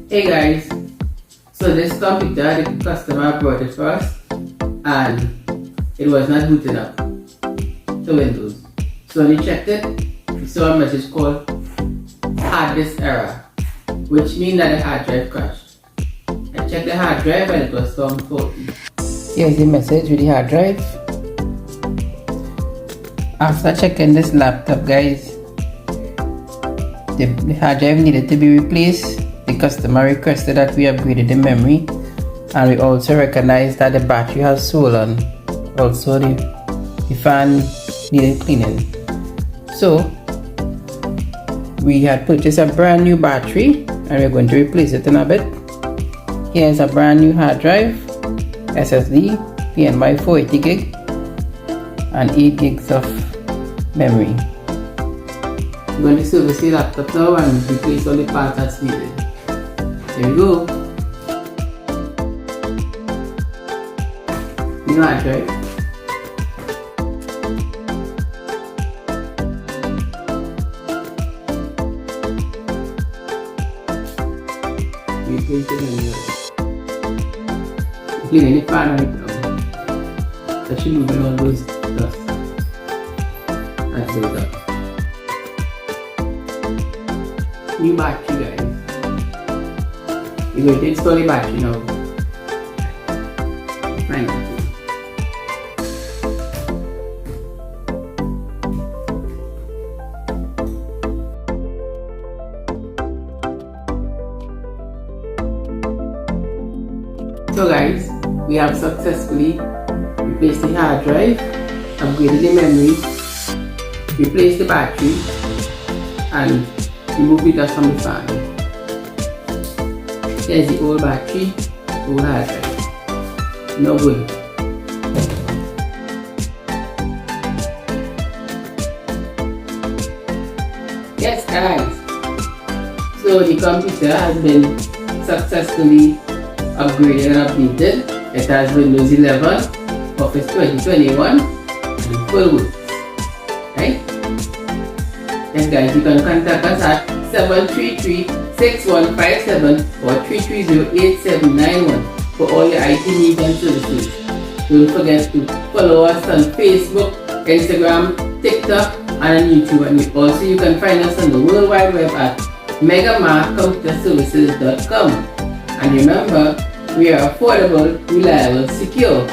Hey guys, so this computer, the customer brought it for us and it was not booting up to Windows. So when we checked it, we saw a message called hard disk error, which means that the hard drive crashed. I checked the hard drive and it was found faulty. Here's the message with the hard drive. After checking this laptop, guys, the hard drive needed to be replaced. The customer requested that we upgraded the memory, and we also recognized that the battery has swollen. Also, the fan needed cleaning. So we had purchased a brand new battery and we're going to replace it in a bit. Here's a brand new hard drive, SSD, PNY 480 gig and 8 gigs of memory. I'm going to service the laptop now and replace all the parts that's needed. Here we go. New hard drive. Replace it in here. Cleaning the fan right now. That should move all those dust. That's so dust. New battery, guys. We're going to install the battery now. Right. So guys, we have successfully replaced the hard drive, upgraded the memory, replaced the battery, and removed the dust from the fan. There's the old battery, old hard drive. No good. Yes guys, so the computer has been successfully upgraded and updated. It has Windows 11, Office 2021 and full works. Right? Yes guys, you can contact us at 733-6157 or 330-8791 for all your IT needs and services. Don't forget to follow us on Facebook, Instagram, TikTok and on YouTube, and also you can find us on the World Wide Web at megamarkcomputerservices.com. And remember, we are affordable, reliable, secure.